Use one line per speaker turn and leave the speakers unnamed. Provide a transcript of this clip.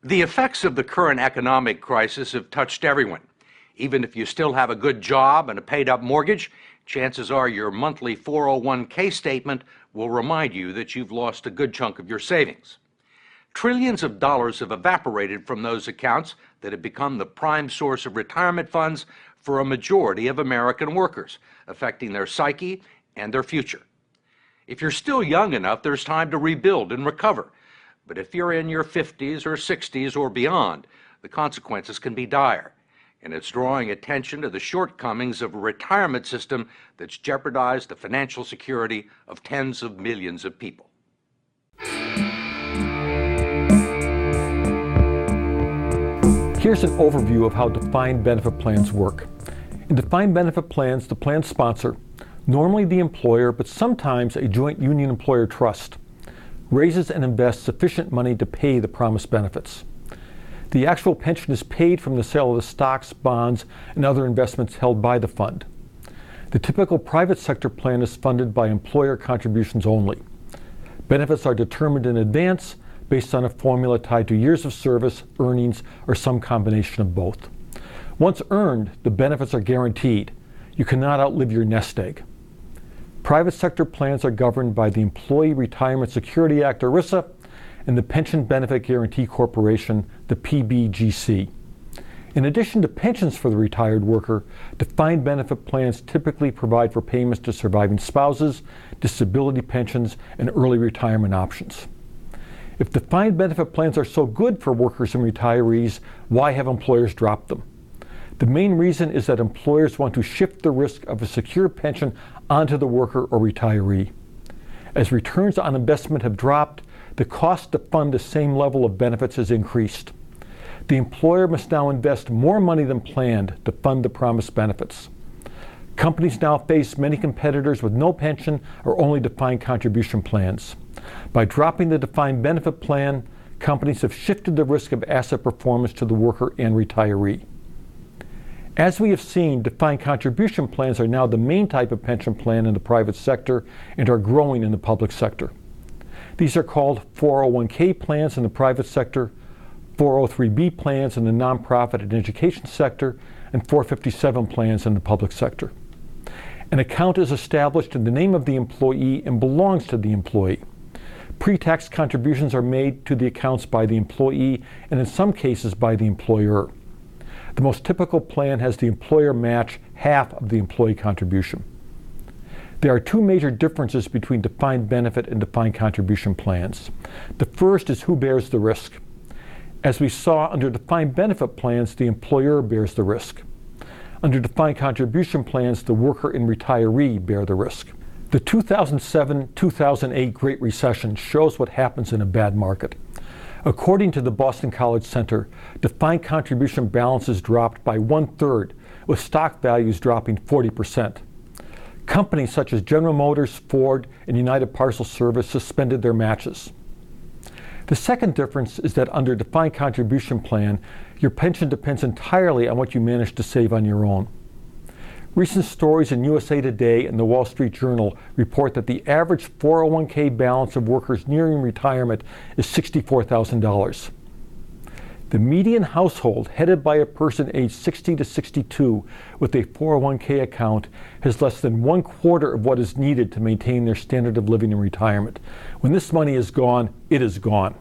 The effects of the current economic crisis have touched everyone. Even if you still have a good job and a paid-up mortgage, chances are your monthly 401k statement will remind you that you've lost a good chunk of your savings. Trillions of dollars have evaporated from those accounts that have become the prime source of retirement funds for a majority of American workers, affecting their psyche and their future. If you're still young enough, there's time to rebuild and recover. But if you're in your 50s or 60s or beyond, the consequences can be dire. And it's drawing attention to the shortcomings of a retirement system that's jeopardized the financial security of tens of millions of people.
Here's an overview of how defined benefit plans work. In defined benefit plans, the plan sponsor, normally the employer, but sometimes a joint union employer trust, raises and invests sufficient money to pay the promised benefits. The actual pension is paid from the sale of the stocks, bonds, and other investments held by the fund. The typical private sector plan is funded by employer contributions only. Benefits are determined in advance based on a formula tied to years of service, earnings, or some combination of both. Once earned, the benefits are guaranteed. You cannot outlive your nest egg. Private sector plans are governed by the Employee Retirement Security Act, ERISA, and the Pension Benefit Guaranty Corporation, the PBGC. In addition to pensions for the retired worker, defined benefit plans typically provide for payments to surviving spouses, disability pensions, and early retirement options. If defined benefit plans are so good for workers and retirees, why have employers dropped them? The main reason is that employers want to shift the risk of a secure pension onto the worker or retiree. As returns on investment have dropped, the cost to fund the same level of benefits has increased. The employer must now invest more money than planned to fund the promised benefits. Companies now face many competitors with no pension or only defined contribution plans. By dropping the defined benefit plan, companies have shifted the risk of asset performance to the worker and retiree. As we have seen, defined contribution plans are now the main type of pension plan in the private sector and are growing in the public sector. These are called 401k plans in the private sector, 403b plans in the nonprofit and education sector, and 457 plans in the public sector. An account is established in the name of the employee and belongs to the employee. Pre-tax contributions are made to the accounts by the employee and in some cases by the employer. The most typical plan has the employer match half of the employee contribution. There are two major differences between defined benefit and defined contribution plans. The first is who bears the risk. As we saw under defined benefit plans, the employer bears the risk. Under defined contribution plans, the worker and retiree bear the risk. The 2007-2008 Great Recession shows what happens in a bad market. According to the Boston College Center, defined contribution balances dropped by 1/3, with stock values dropping 40%. Companies such as General Motors, Ford, and United Parcel Service suspended their matches. The second difference is that under defined contribution plan, your pension depends entirely on what you manage to save on your own. Recent stories in USA Today and the Wall Street Journal report that the average 401k balance of workers nearing retirement is $64,000. The median household, headed by a person aged 60 to 62 with a 401k account, has less than 1/4 of what is needed to maintain their standard of living in retirement. When this money is gone, it is gone.